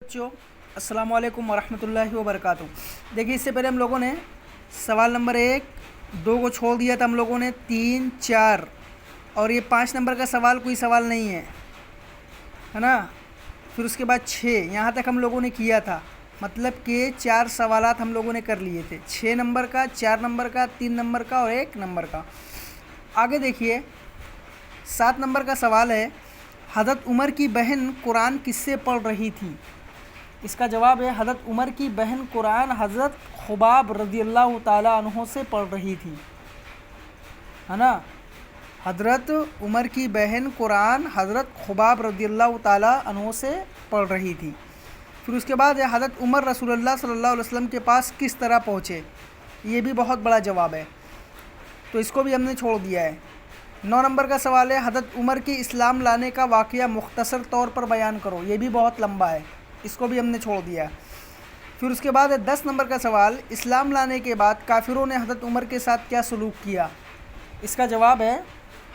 बच्चों अस्सलाम वालेकुम वरहमतुल्लाहि वबरकातु। देखिए, इससे पहले हम लोगों ने सवाल नंबर 1, 2 को छोड़ दिया था हम लोगों ने, 3, 4 और ये 5 नंबर का सवाल कोई सवाल नहीं है ना। फिर उसके बाद 6 यहाँ तक हम लोगों ने किया था, मतलब कि 4 सवालात हम लोगों ने कर लिए थे, 6 नंबर का, 4 नंबर का, 3 नंबर का और 1 नंबर का। आगे देखिए, 7 नंबर का सवाल है, हज़रत उमर की बहन कुरान किससे पढ़ रही थी? इसका जवाब है, हज़रत उमर की बहन कुरान हज़रत खुबाब रज़ियल्लाहु ताला अन्हो से पढ़ रही थी, है ना। हज़रत उमर की बहन कुरान हज़रत खुबाब रज़ियल्लाहु ताला अन्हो से पढ़ रही थी। फिर उसके बाद है, हज़रत उमर रसूलुल्लाह सल्लल्लाहु अलैहि वसल्लम के पास किस तरह पहुँचे? ये भी बहुत बड़ा जवाब है, तो इसको भी हमने छोड़ दिया है। 9 नंबर का सवाल है, हज़रत उमर के इस्लाम लाने का वाक़या मुख्तसर तौर पर बयान करो। ये भी बहुत लंबा है, इसको भी हमने छोड़ दिया। फिर उसके बाद है 10 नंबर का सवाल, इस्लाम लाने के बाद काफिरों ने हज़रत उमर के साथ क्या सलूक किया? इसका जवाब है,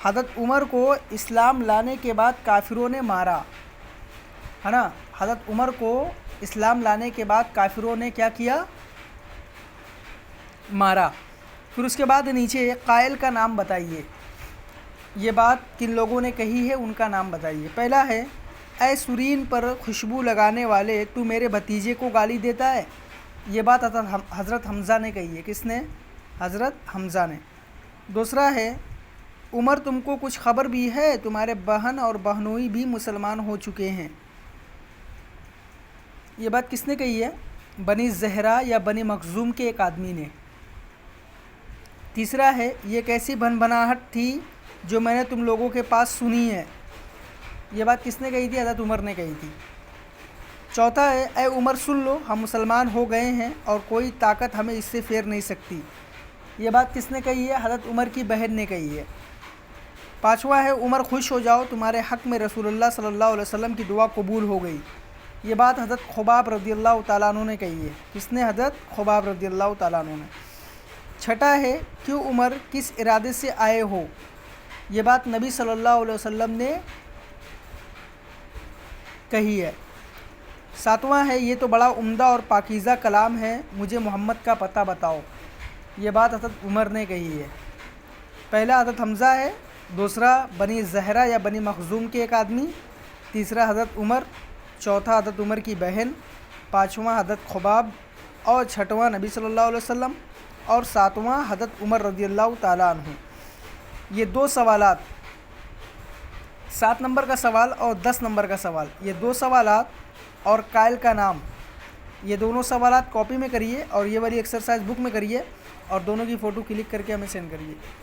हज़रत उमर को इस्लाम लाने के बाद काफिरों ने मारा, है ना। हज़रत उमर को इस्लाम लाने के बाद काफिरों ने क्या किया? मारा। फिर उसके बाद नीचे कायल का नाम बताइए। ये बात किन लोगों ने कही है, उनका नाम बताइए। पहला है, ऐ सुरीन पर खुशबू लगाने वाले, तू मेरे भतीजे को गाली देता है। ये बात हज़रत हमज़ा ने कही है। किसने? हज़रत हमज़ा ने। दूसरा है, उमर तुमको कुछ खबर भी है, तुम्हारे बहन और बहनोई भी मुसलमान हो चुके हैं। ये बात किसने कही है? बनी ज़हरा या बनी मखज़ूम के एक आदमी ने। तीसरा है, ये कैसी भनभनाहट थी जो मैंने तुम लोगों के पास सुनी है। ये बात किसने कही थी? हज़रत उमर ने कही थी। चौथा है, ऐ उमर सुन लो, हम मुसलमान हो गए हैं और कोई ताकत हमें इससे फेर नहीं सकती। ये बात किसने कही है? हज़रत उमर की बहन ने कही है। पाँचवा है, उमर खुश हो जाओ, तुम्हारे हक़ में रसूलुल्लाह सल्लल्लाहु अलैहि वसल्लम की दुआ कबूल हो गई। ये बात हज़रत खुबाब रज़ियल्लाहु ताला अन्हु ने कही है। किसने? हज़रत खुबाब रज़ियल्लाहु ताला अन्हु ने। छठा है, क्यों उमर किस इरादे से आए हो? ये बात नबी सल्लल्लाहु अलैहि वसल्लम ने कही है। सातवां है, ये तो बड़ा उम्दा और पाकीज़ा कलाम है, मुझे मोहम्मद का पता बताओ। ये बात हज़रत उमर ने कही है। पहला हज़रत हमज़ा है, दूसरा बनी ज़हरा या बनी मखज़ूम के एक आदमी, तीसरा हज़रत उमर, चौथा हज़रत उमर की बहन, पाँचवां हज़रत खुबाब और छठवां नबी सल्लल्लाहु अलैहि वसल्लम और सातवां हज़रत उमर रज़ियल्लाहु ताला अन्हु। ये 2 सवालात, 7 नंबर का सवाल और 10 नंबर का सवाल, ये 2 सवालात और कायल का नाम, ये दोनों सवालात कॉपी में करिए और ये वाली एक्सरसाइज बुक में करिए और दोनों की फ़ोटो क्लिक करके हमें सेंड करिए।